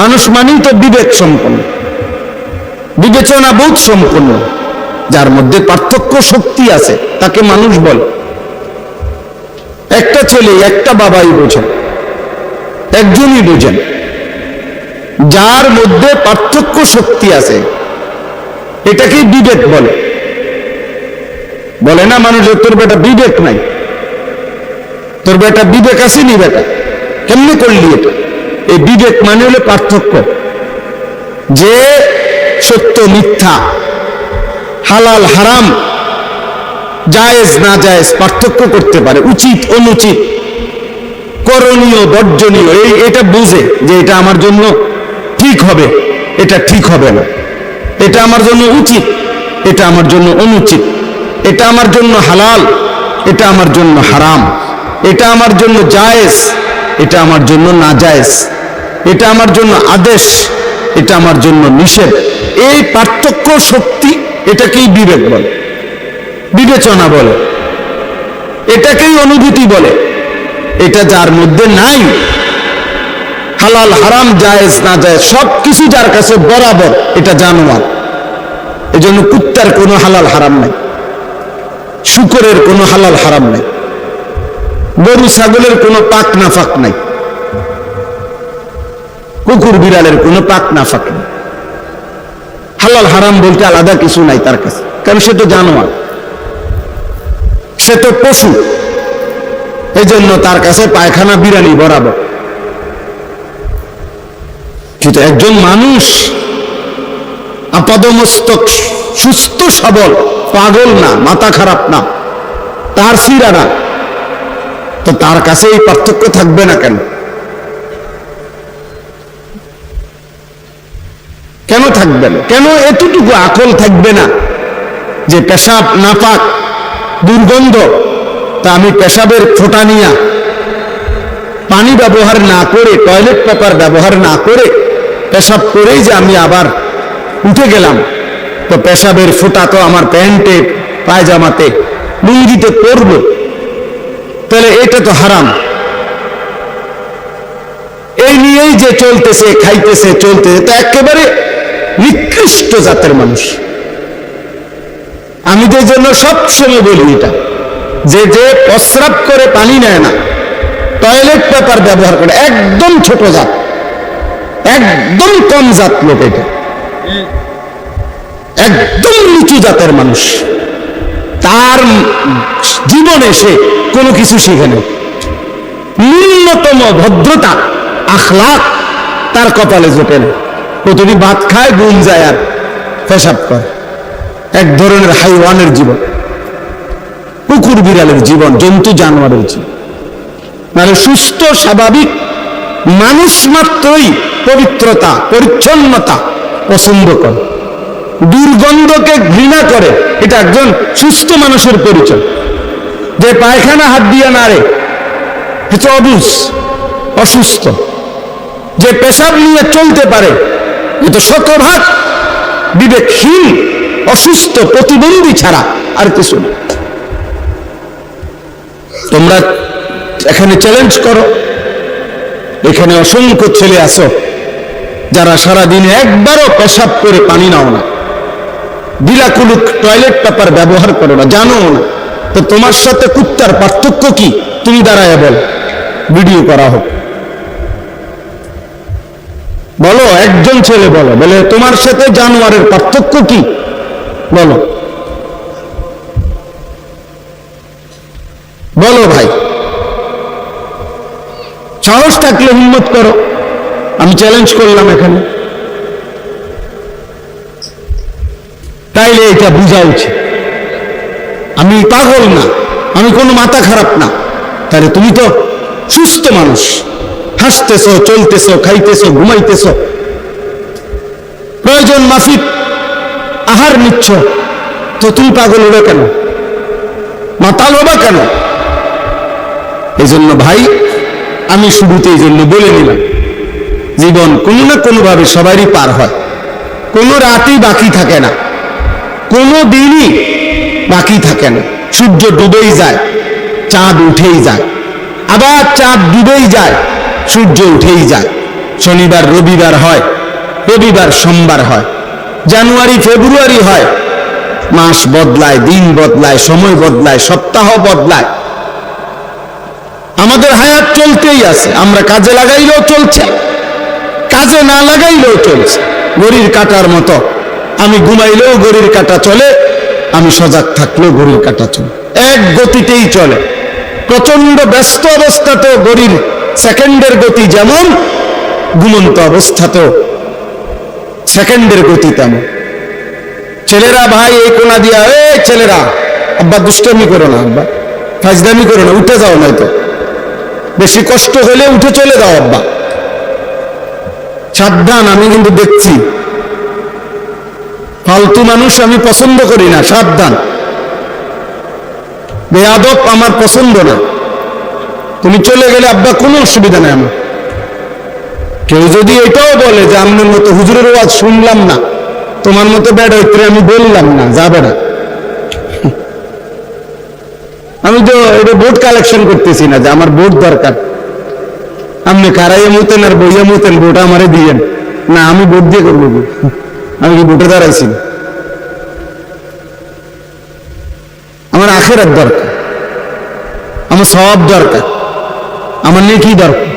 মানুষ মানেই তো বিবেক সম্পন্ন, বিবেচনা বোধ সম্পন্ন, যার মধ্যে পার্থক্য শক্তি আছে তাকে মানুষ বলে। একটা ছেলে একটা বাবাই বোঝেন, একজনই বোঝেন। যার মধ্যে পার্থক্য শক্তি আছে এটাকে বিবেক বলে। বলে না মানুষ, তোর বেটা বিবেক নাই, তোর বেটা বিবেক আসেনি, বেটা কেমনে করলি এটা? এই বিবেক মানে হলো পার্থক্য, যে সত্য মিথ্যা, হালাল হারাম, জায়েজ না জায়েজ পার্থক্য করতে পারে, উচিত অনুচিত, করণীয় বর্জনীয়, এটা বুঝে যে এটা আমার জন্য ঠিক হবে, এটা ঠিক হবে না, এটা আমার জন্য উচিত, এটা আমার জন্য অনুচিত, এটা আমার জন্য হালাল, এটা আমার জন্য হারাম, এটা আমার জন্য জায়েজ, এটা আমার জন্য না জায়েজ, এটা আমার জন্য আদেশ, এটা আমার জন্য নিষেধ। এই পার্থক্য শক্তি, এটাকেই বিবেক বলে, বিবেচনা বলে, এটাকেই অনুভূতি বলে। এটা যার মধ্যে নাই, হালাল হারাম জায়েজ না জায়েজ সবকিছু যার কাছে বরাবর, এটা জানোয়ার। এজন্য কুত্তার কোনো হালাল হারাম নাই, শুকরের কোনো হালাল হারাম নাই, গরু ছাগলের কোনো পাক নাফাক নাই, কুকুর বিড়ালের কোনো পাক নাফাক নাই। হালাল হারাম বলতে আলাদা কিছু নাই তার কাছে, কারণ সে তো জানোয়ার, সে তো পশু। এই জন্য তার কাছে পায়খানা বিরানি বরাবর। কিন্তু একজন মানুষ আপাদমস্তক সুস্থ সবল, পাগল না, মাথা খারাপ না, তার সিরা না, তো তার কাছে এই পার্থক্য থাকবে না কেন? কেন থাকবে না? কেন এতটুকু আকল থাকবে না যে পেশাব নাপাক, দুর্গন্ধ, তা আমি পেশাবের ফোঁটা নিয়া পানি ব্যবহার না করে, টয়লেট পেপার ব্যবহার না করে পেশাব করেই যে আমি আবার উঠে গেলাম, তো পেশাবের ফোঁটা তো আমার প্যান্টে, পায়জামাতে, লুঙ্গিতে পড়ব, তাহলে এটা তো হারাম। এই নিয়েই যে চলতেছে, খাইতেছে, চলতেছে, তো একেবারে নিকৃষ্ট জাতের মানুষ। আমি যে জন্য সবসময় বলি এটা, যে যে প্রস্রাব করে পানি নেয় না, টয়লেট পেপার ব্যবহার করে, একদম ছোট জাত, একদম কম জাত লোক, এটা একদম নিচু জাতের মানুষ। তার জীবনে সে কোনো কিছু শিখে নেই, ন্যূনতম ভদ্রতা আখলাক তার কপালে জোটে না। প্রতিদিন ভাত খায়, গুম যায় আর পেশাব করে। এক ধরনের হাইওয়ানের জীবন, কুকুর বিড়ালের জীবন, জন্তু জানোয়ারের জীবন। মানে সুস্থ স্বাভাবিক মানুষ মাত্রই পবিত্রতা, পরিচ্ছন্নতা পছন্দ করে, দুর্গন্ধকে ঘৃণা করে। এটা একজন সুস্থ মানুষের পরিচয়। যে পায়খানা হাত দিয়ে নাড়ে, এটা অবুঝ, অসুস্থ। যে পেশাব নিয়ে চলতে পারে, এটা শতভাগ বিবেকহীন, অসুস্থ, প্রতিবন্ধী ছাড়া আর কিছু না। তোমরা এখানে চ্যালেঞ্জ করো, এখানে অসংখ্য ছেলে আছো যারা সারাদিনে একবারও পেশাব করে পানি নাও না, বিলাকুলুক টয়লেট পেপার ব্যবহার করো না, জানো না, তো তোমার সাথে কুত্তার পার্থক্য কি? তুমি দাঁড়ায় বল, ভিডিও করা হোক, বলো। একজন ছেলে বলো, বলে তোমার সাথে জানোয়ারের পার্থক্য কি? বলো, বলো ভাই, সাহস থাকলে হিম্মত করো। আমি চ্যালেঞ্জ করলাম এখানে। তাইলে এটা বোঝা উচিত আমি পাগল না, আমি কোনো মাথা খারাপ না। তাহলে তুমি তো সুস্থ মানুষ, হাসতেছ, চলতেছ, খাইতেছ, ঘুমাইতেছ, প্রয়োজন মাফিক আহার নিচ্ছ, তো তুমি পাগল হবে কেন? মাতাল হবে কেন? এই জন্য ভাই, আমি শুরুতে এই জন্য বলে নিলাম, জীবন কোনো না কোনো ভাবে সবারই পার হয়, কোনো রাতই বাকি থাকে না, কোনো দিনই বাকি থাকে না। সূর্য ডুবেই যায়, চাঁদ উঠেই যায়, আবার চাঁদ ডুবেই যায়, সূর্য উঠেই যায়। শনিবার রবিবার হয়, রবিবার সোমবার হয়, জানুয়ারি ফেব্রুয়ারি হয়, মাস বদলায়, দিন বদলায়, সময় বদলায়, সপ্তাহ বদলায়, আমাদের হায়াত চলতেই আছে। আমরা কাজে লাগাইলেও চলছে, কাজে না লাগাইলেও চলছে, ঘড়ির কাঁটার মতো। আমি ঘুমাইলেও ঘড়ির কাঁটা চলে, আমি সজাগ থাকলেও ঘড়ির কাঁটা চলে, এক গতিতেই চলে। প্রচন্ড ব্যস্ত অবস্থাতেও ঘড়ির সেকেন্ডের গতি যেমন, ঘুমন্ত অবস্থাতেও সেকেন্ডের গতি তেমন। ছেলেরা ভাই এই কোনা দিয়া, এই ছেলেরা, আব্বা দুষ্টামি করো না, আব্বা ফাজদামি করো না, উঠে যাও, নয়তো বেশি কষ্ট হলে উঠে চলে যাও আব্বা, সাবধান। আমি কিন্তু দেখছি ফালতু মানুষ আমি পছন্দ করি না, সাবধান। বেয়াদব আমার পছন্দ না। তুমি চলে গেলে আব্বা কোনো অসুবিধা নেই আমার। কেউ যদি এটাও বলে যে আপনার মতো হুজুরের ওয়াজ শুনলাম না, তোমার মতো বেড়াইতে আমি বললাম না, যাবে না। আমি তো এটা ভোট কালেকশন করতেছি না যে আমার ভোট দরকার, আপনি কারাইয়া মুতেন আর বইয়া মুতেন, ভোট আমারে দিয়েন না, আমি ভোট দিয়ে করবো। আমি কি ভোটে দাঁড়াইছি? আমার আখিরাত দরকার, আমার সওয়াব দরকার, আমার নেকি দরকার।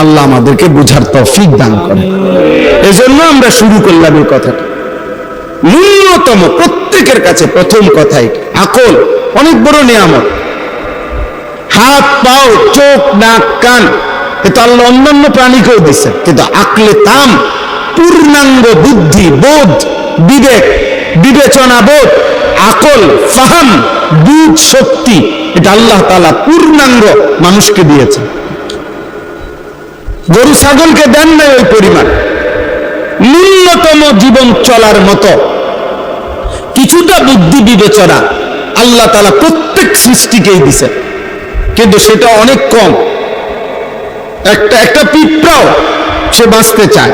আল্লাহ আমাদেরকে বুঝার তৌফিক দান করে। এজন্য আমরা শুরু করলাম এই কথাটা। ন্যূনতম প্রত্যেকের কাছে প্রথম কথাই আকল অনেক বড় নিয়ামত। হাত, পাও, চোখ, নাক, কান, এটা আল্লাহ অন্যান্য প্রাণীকেও দিচ্ছেন, কিন্তু আকলে তাম, পূর্ণাঙ্গ বুদ্ধি, বোধ, বিবেক, বিবেচনা বোধ, আকল, ফাহাম, বুঝ শক্তি, এটা আল্লাহ তাআলা পূর্ণাঙ্গ মানুষকে দিয়েছেন। গরু ছাগলকে দেন নাই ওই পরিমাণ। ন্যূনতম জীবন চলার মতো কিছুটা বুদ্ধি বিবেচনা আল্লাহ তাআলা প্রত্যেক সৃষ্টিকেই দিছে, কিন্তু সেটা অনেক কম। একটা পিঁপড়াও সে বাঁচতে চায়,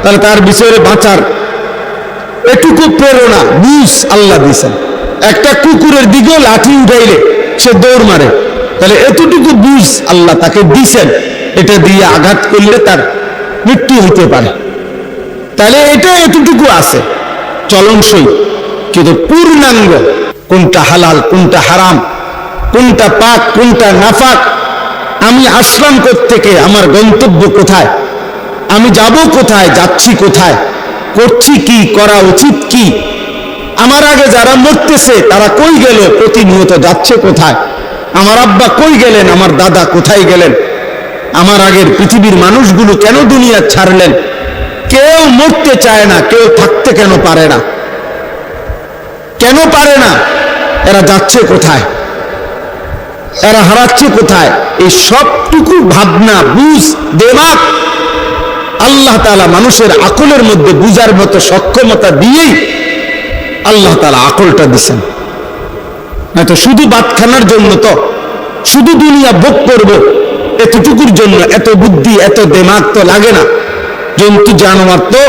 তাহলে তার বিষয়ে বাঁচার এটুকু প্রেরণা বুঝ আল্লাহ দিছেন। একটা কুকুরের দিকেও লাঠি উঠাইলে সে দৌড় মারে, তাহলে এতটুকু বুঝ আল্লাহ তাকে দিছেন। এটা দিয়ে আঘাত করলে তার মৃত্যু হতে পারে, তাহলে এটা এতটুকু আছে চলনসই। কিন্তু পূর্ণাঙ্গ কোনটা হালাল, কোনটা হারাম, কোনটা পাক, কোনটা নাফাক, আমি আসলাম কোত্থেকে, আমার গন্তব্য কোথায়, আমি যাব কোথায়, যাচ্ছি কোথায়, করছি কি, করা উচিত কি, আমার আগে যারা মরতেছে তারা কই গেল, প্রতিনিয়ত যাচ্ছে কোথায়, আমার আব্বা কই গেলেন, আমার দাদা কোথায় গেলেন, আমার আগের পৃথিবীর মানুষগুলো কেন দুনিয়া ছাড়লেন। কেউ মরতে চায় না, কেউ থাকতে কেন পারে না, কেন পারে না, এরা যাচ্ছে কোথায়, এরা হারাচ্ছে কোথায়, এই সবটুকু ভাবনা, বুঝ, দেমাগ আল্লাহ তাআলা মানুষের আকলের মধ্যে বুঝার মতো সক্ষমতা দিয়েই আল্লাহ তাআলা আকলটা দিছেন। হয়তো শুধু ভাত খানার জন্য তো, শুধু দুনিয়া ভোগ করব এতটুকুর জন্য এত বুদ্ধি, এত দেমাগ তো লাগে না। জন্তু জানোয়ার তো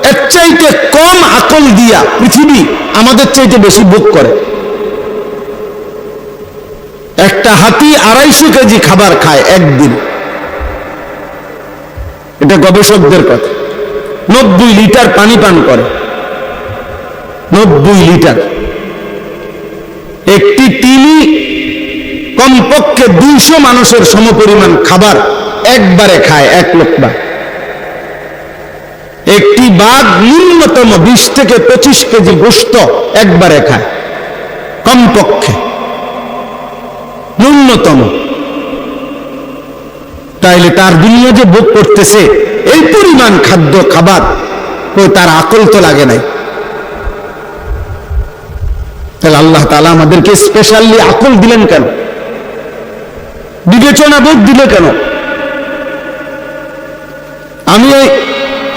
এর চাইতে কম আকল দিয়া পৃথিবী আমাদের চাইতে বেশি ভোগ করে। একটা হাতি 250 কেজি খাবার খায় একদিন, এটা গবেষকদের কথা। 90 লিটার পানি পান করে, 90 লিটার। একটি তিমি কমপক্ষে 200 মানুষের সমপরিমাণ খাবার একবারে খায়, এক লোকবার। একটি বাঘ ন্যূনতম 20 থেকে 25 কেজি গোশত একবারে খায়, কমপক্ষে, ন্যূনতম। তাইলে তার দুনিয়া যে ভোগ করতেছে এই পরিমাণ খাদ্য খাবার, তার আকল তো লাগে নাই। তাহলে আল্লাহ তাআলা আমাদেরকে স্পেশালি আকল দিলেন কেন, বিবেচনা বোধ দিলে কেন?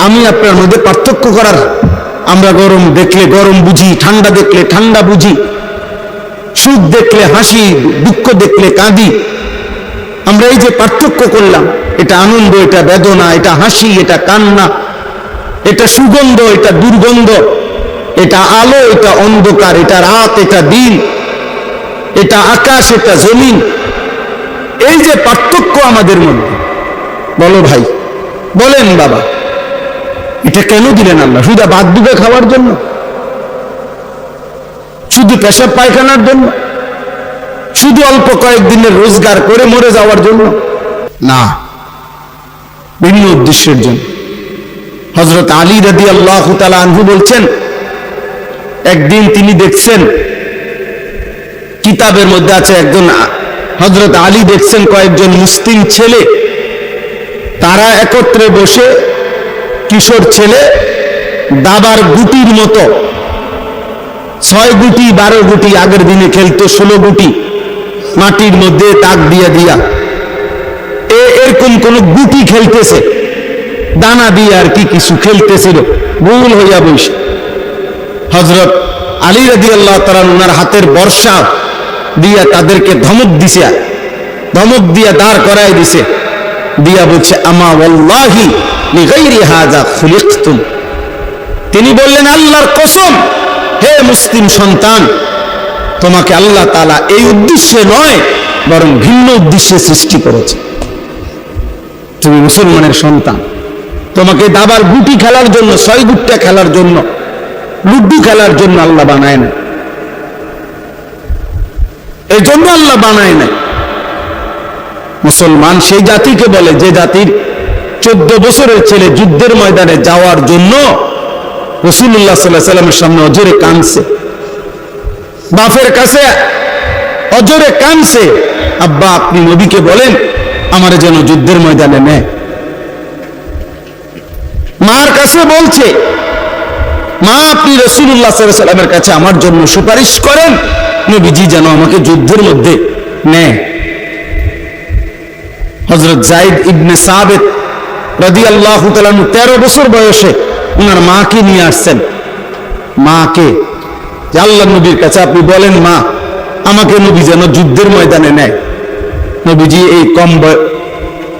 আমি আপনার মধ্যে পার্থক্য করার, আমরা গরম দেখলে গরম বুঝি, ঠান্ডা দেখলে ঠান্ডা বুঝি, সুখ দেখলে হাসি, দুঃখ দেখলে কাঁদি। আমরা এই যে পার্থক্য করলাম, এটা আনন্দ, এটা বেদনা, এটা হাসি, এটা কান্না, এটা সুগন্ধ, এটা দুর্গন্ধ, এটা আলো, এটা অন্ধকার, এটা রাত, এটা দিন, এটা আকাশ, এটা জমিন, এই যে পার্থক্য আমাদের মধ্যে, বলো ভাই, বলেন বাবা, এটা কেন দিলেন আল্লাহ? শুধু ভাত দুবে খাওয়ার জন্য? শুধু পেশাব পায়খানার জন্য? শুধু অল্প কয়েকদিনের রোজগার করে মরে যাওয়ার জন্য? না, ভিন্ন উদ্দেশ্যের জন্য। হযরত আলী রাদিয়াল্লাহু তাআলা আনহু বলছেন, একদিন তিনি দেখছেন, কিতাবের মধ্যে আছে, একজন হযরত আলী দেখছেন কয়েকজন মুসলিম ছেলে, তারা একত্রে বসে, কিশোর ছেলে, দাবার গুটির মতো 6 গুটি 12 গুটি, আগের দিনে খেলতো 16 গুটি, মাটির মধ্যে তাক দিয়া দিয়া এরকম কোন গুটি খেলতেছে, দানা দিয়ে আর কি কিছু খেলতেছিল, গোল হইয়া বসে। হযরত আলী রাদিয়াল্লাহু তাআলা ওনার হাতের বর্ষা দিয়া তাদেরকে ধমক দিছে, ধমক দিয়া দাঁড় করায় দিছে, দিয়া বলছে, আমা ওয়াল্লাহি লিগাইরি হাযা খুলিকতুম। তিনি বললেন, আল্লাহর কসম, হে মুসলিম সন্তান, তোমাকে আল্লাহ তাআলা এই উদ্দেশ্যে নয় বরং ভিন্ন উদ্দেশ্যে সৃষ্টি করেছে। তুমি মুসলমানের সন্তান, তোমাকে দাবার গুটি খেলার জন্য, 6 গুট্টা খেলার জন্য, লুড্ডু খেলার জন্য আল্লাহ বানায় না। এই জন্য আল্লাহ বানায় না। মুসলমান সেই জাতিকে বলে যে জাতির 14 বছরের ছেলে যুদ্ধের ময়দানে যাওয়ার জন্য রাসূলুল্লাহ সাল্লাল্লাহু আলাইহি ওয়াসাল্লামের সামনে অজরে কাঁদছে, বাপের কাছে অজরে কাঁদছে, আব্বা আপনি নবীকে বলেন আমারে যেন যুদ্ধের ময়দানে নেয়। মার কাছে বলছে, মা আপনি রাসূলুল্লাহ সাল্লাল্লাহু আলাইহি ওয়াসাল্লামের কাছে আমার জন্য সুপারিশ করেন, নবীজি যেন আমাকে যুদ্ধের মধ্যে নেয়। হযরত যায়েদ ইবনে সাবিত রাদিয়াল্লাহু তাআলা 13 বছর বয়সে ওনার মাকে নিয়ে আসছেন, মাকে, যে আল্লাহর নবীর কাছে আপনি বলেন মা আমাকে নবী যেন যুদ্ধের ময়দানে নেয়। নবীজি এই কম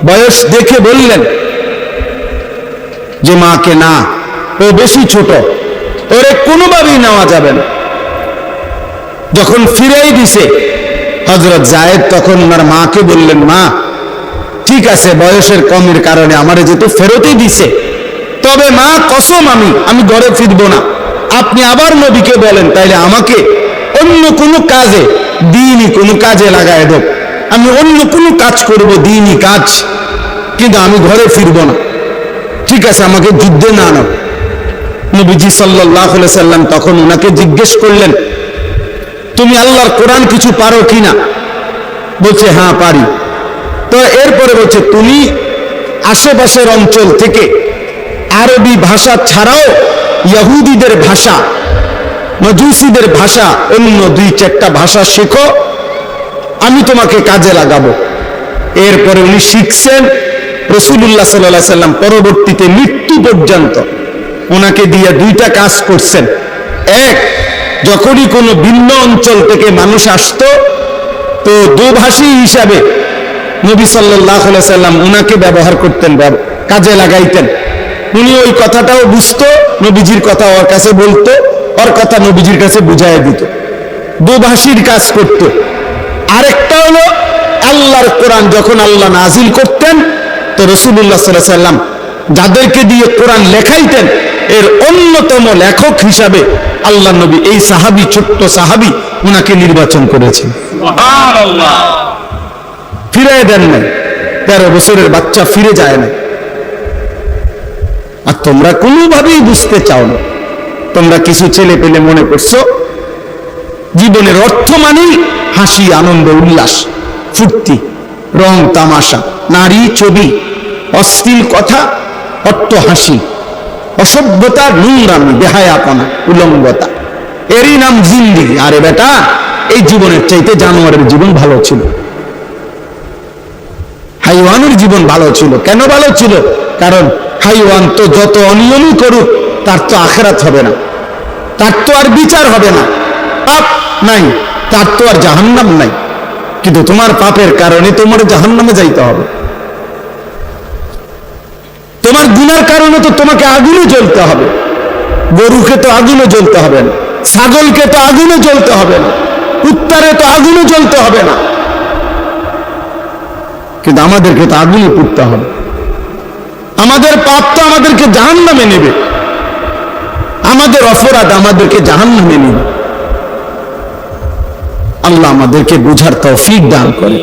বয়স দেখে বললেন যে মাকে না, ও বেশি ছোট, ওরে কোনোভাবেই নেওয়া যাবে না। যখন ফিরাই দিছে হযরত যায়েদ, তখন ওনার মাকে বললেন, মা ঠিক আছে, বয়সের কমের কারণে আমারে যেহেতু ফেরতই দিছে, তবে মা কসম আমি ঘরে ফিরবো না, আপনি আবার নবীকে বলেন তাইলে আমাকে অন্য কোনো কাজে, দ্বীনি কোনো কাজে লাগায় দেব, আমি অন্য কোনো কাজ করব, দ্বীনি কাজ, কিন্তু আমি ঘরে ফিরবো না। ঠিক আছে, আমাকে যুদ্ধে না আনো। নবীজি সাল্লাল্লাহু আলাইহি সাল্লাম তখন ওনাকে জিজ্ঞেস করলেন, তুমি আল্লাহর কোরআন কিছু পারো কিনা? বলছে হ্যাঁ পারি। তো এরপরে বলছে, তুমি আশেপাশের অঞ্চল থেকে আরবি ভাষা ছাড়াও ইহুদিদের ভাষা, মজুসিদের ভাষা, অন্য 2-4টা ভাষা শেখো, আমি তোমাকে কাজে লাগাবো। এরপরে উনি শিখছেন। রাসূলুল্লাহ সাল্লাল্লাহু আলাইহি সাল্লাম পরবর্তীতে মৃত্যু পর্যন্ত ওনাকে দিয়ে 2টা কাজ করছেন। এক, যখনই কোনো ভিন্ন অঞ্চল থেকে মানুষ আসতো তো দোভাষী হিসাবে নবী সাল্লাল্লাহু আলাইহি সাল্লাম উনাকে ব্যবহার করতেন, কাজে লাগাইতেন। উনি ওই কথাটাও বুঝতো, নবীজির কথা ওর কাছে বলতো, ওর কথা নবীজির কাছে বুঝাইয়া দিত, দোভাষীর কাজ করত। আরেকটা হলো আল্লাহর কোরআন যখন আল্লাহ নাজিল করতেন তো রাসূলুল্লাহ সাল্লাল্লাহু আলাইহি সাল্লাম যাদেরকে দিয়ে কোরআন লেখাইতেন এর অন্যতম লেখক হিসাবে আল্লাহ নবী এই সাহাবী, ছোট্ট সাহাবী, উনাকে নির্বাচন করেছেন। সুবহানাল্লাহ। ফিরে দেন নাই, 13 বছরের বাচ্চা ফিরে যায় না। আর তোমরা কোনোভাবেই বুঝতে চাও না, তোমরা কিছু ছেলে পেলে মনে করছো জীবনের অর্থ মানেই হাসি, আনন্দ, উল্লাস, ফুর্তি, রং তামাশা, নারী, ছবি, অশ্লীল কথা, অট্ট হাসি, অসভ্যতা, নোংরামি, বেহায়াপনা, উলঙ্গতা, এরই নাম জিন্দেগি। আরে বেটা, এই জীবনের চাইতে জানোয়ারের জীবন ভালো ছিল, হাইওয়ানের জীবন ভালো ছিল। কেন ভালো ছিল? কারণ হাইওয়ান তো যত অনিয়মই করুক তার তো আখিরাত হবে না, তার তো আর বিচার হবে না, পাপ নাই, তার তো আর জাহান্নাম নাই। কিন্তু তোমার পাপের কারণে তোমার জাহান্নামে যাইতে হবে, তোমার গুনার কারণে তো তোমাকে আগুনে জ্বলতে হবে। গরুকে তো আগুনে জ্বলতে হবে না, ছাগলকে তো আগুনে জ্বলতে হবে না, কুত্তারে তো আগুনে জ্বলতে হবে না। কিন্তু আমাদেরকে তো আগুনে পুড়তে হবে। আমাদের পাপ তো আমাদেরকে জাহান্নামে নেবে, আমাদের অপরাধ আমাদেরকে জাহান্নামে নেবে। আল্লাহ আমাদেরকে বুঝার তৌফিক দান করে।